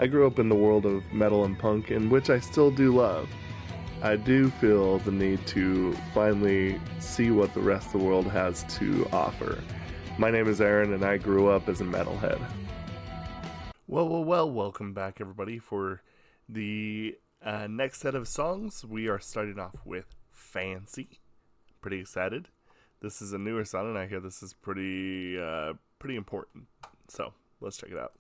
I grew up in the world of metal and punk, in which I still do love. I do feel the need to finally see what the rest of the world has to offer. My name is Aaron, and I grew up as a metalhead. Well, welcome back, everybody, for the next set of songs. We are starting off with Fancy. Pretty excited. This is a newer song, and I hear this is pretty important. So, let's check it out.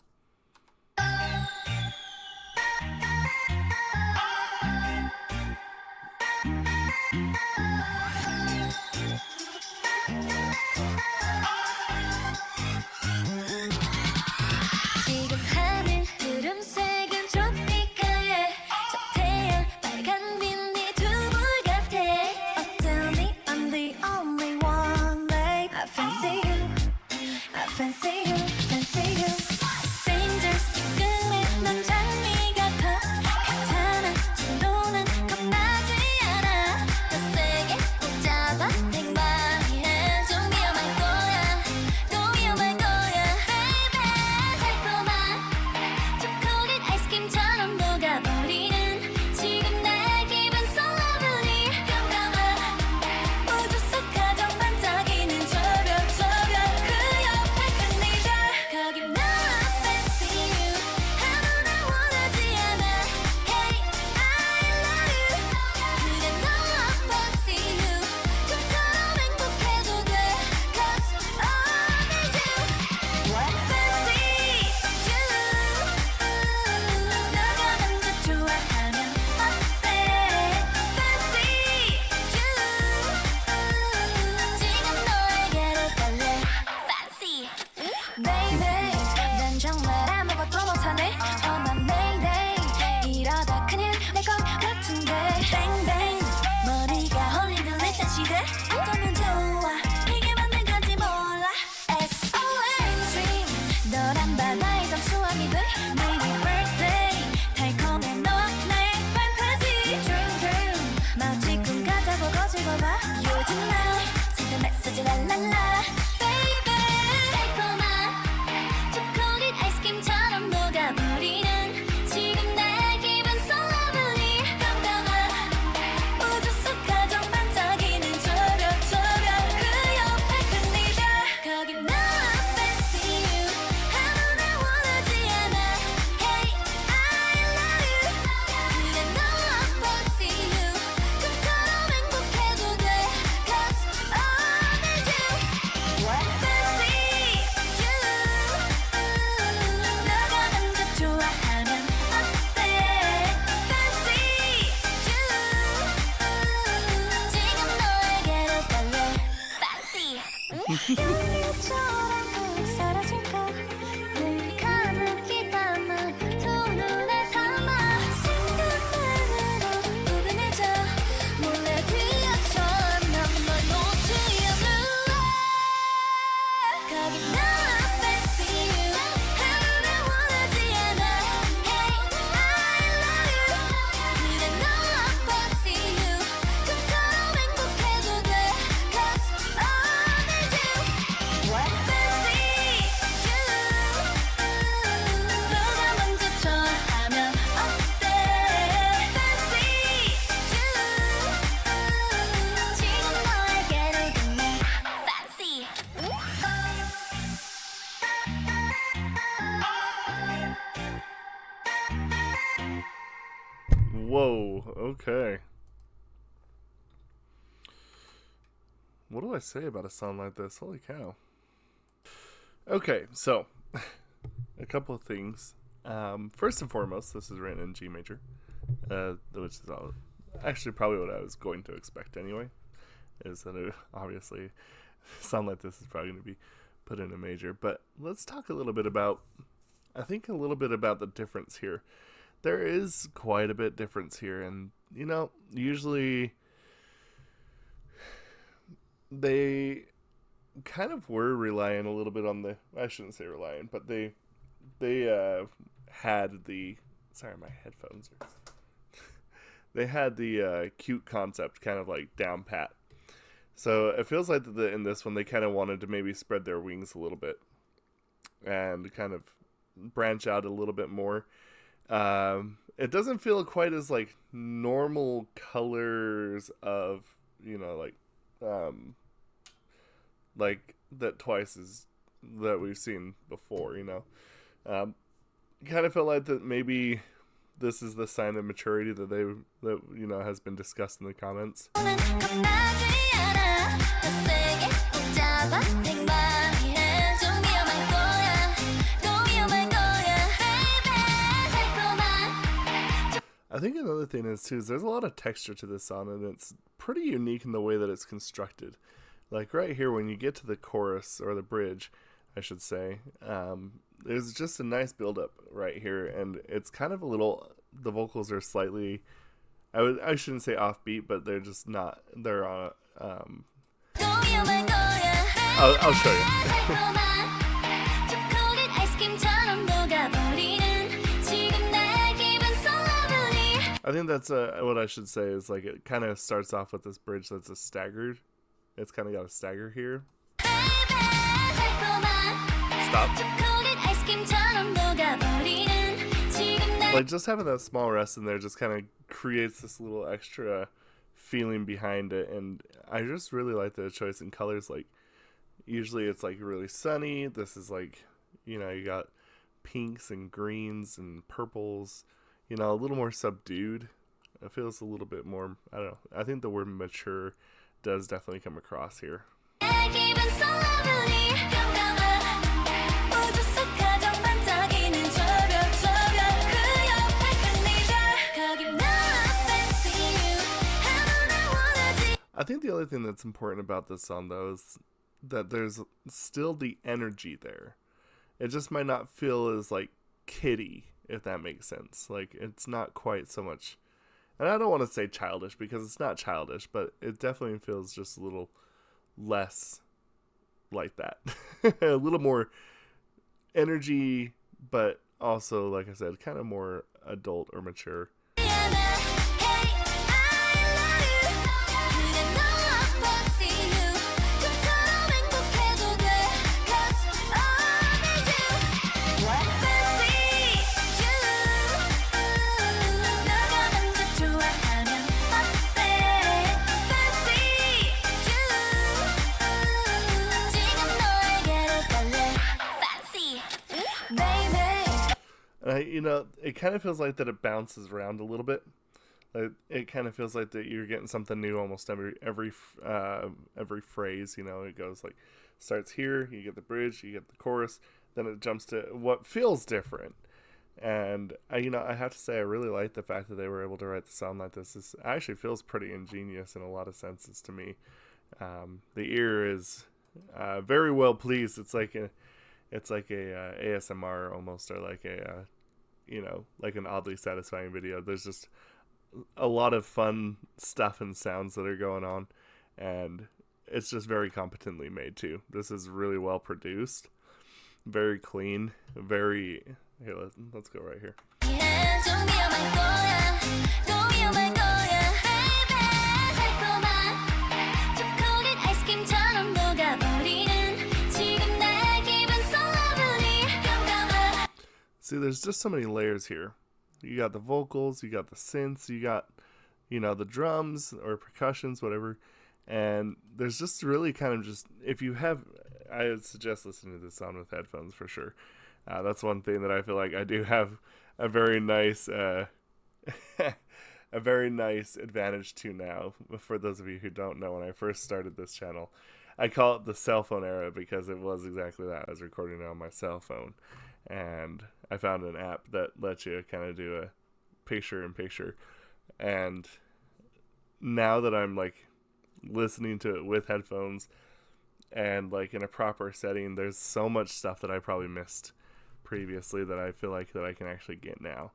Whoa, okay. What do I say about a song like this? Holy cow. Okay, so, a couple of things. First and foremost, this is written in G major, which is actually probably what I was going to expect anyway, is that it obviously, a song like this is probably going to be put in a major. But let's talk a little bit about the difference here. There is quite a bit difference here, and usually they kind of were relying a little bit on I shouldn't say relying, but they had the, sorry, my headphones are, they had the cute concept kind of like down pat. So it feels like in this one they kind of wanted to maybe spread their wings a little bit and kind of branch out a little bit more. It doesn't feel quite as like normal colors of, like that Twice is that we've seen before. Kind of felt like that maybe this is the sign of maturity that has been discussed in the comments. I think another thing is too is there's a lot of texture to this song, and it's pretty unique in the way that it's constructed. Like right here, when you get to the chorus or the bridge, I should say, there's just a nice build-up right here, and it's kind of the vocals are slightly, I shouldn't say offbeat, but they're just not. They're on. I'll show you. I think that's what I should say is like it kind of starts off with this bridge that's a staggered. It's kind of got a stagger here. Stop. Like just having that small rest in there just kind of creates this little extra feeling behind it, and I just really like the choice in colors. Like usually it's like really sunny. This is like, you got pinks and greens and purples. A little more subdued. It feels a little bit more, I don't know. I think the word mature does definitely come across here. I think the other thing that's important about this song, though, is that there's still the energy there. It just might not feel as, like, kiddie, if that makes sense. Like, it's not quite so much, and I don't want to say childish because it's not childish, but it definitely feels just a little less like that. A little more energy, but also, like I said, kind of more adult or mature. It kind of feels like that it bounces around a little bit. It kind of feels like that you're getting something new almost every phrase. It goes like starts here, you get the bridge, you get the chorus, then it jumps to what feels different. And I have to say I really like the fact that they were able to write the song like this. This actually feels pretty ingenious in a lot of senses to me. The ear is very well pleased. It's like a ASMR almost, or like a like an oddly satisfying video. There's just a lot of fun stuff and sounds that are going on, and it's just very competently made too. This is really well produced, very clean, very. Here, let's go right here. See, there's just so many layers here. You got the vocals, you got the synths, you got, the drums or percussions, whatever. And there's just really kind of just, I would suggest listening to this song with headphones for sure. That's one thing that I feel like I do have a very nice, a very nice advantage to now. For those of you who don't know, when I first started this channel, I call it the cell phone era because it was exactly that. I was recording it on my cell phone. And I found an app that lets you kind of do a picture-in-picture. And now that I'm like listening to it with headphones and like in a proper setting, there's so much stuff that I probably missed previously that I feel like that I can actually get now.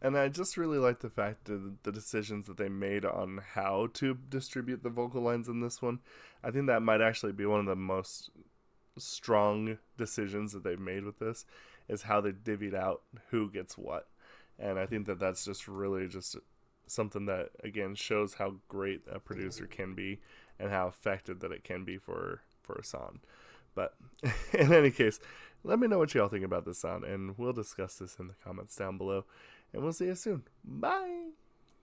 And and I just really like the fact that the decisions that they made on how to distribute the vocal lines in this one. I think that might actually be one of the most strong decisions that they've made with this, is how they divvied out who gets what. And I think that that's just really just something that, again, shows how great a producer can be and how effective that it can be for a song. But in any case, let me know what y'all think about this song, and we'll discuss this in the comments down below. And we'll see you soon. Bye!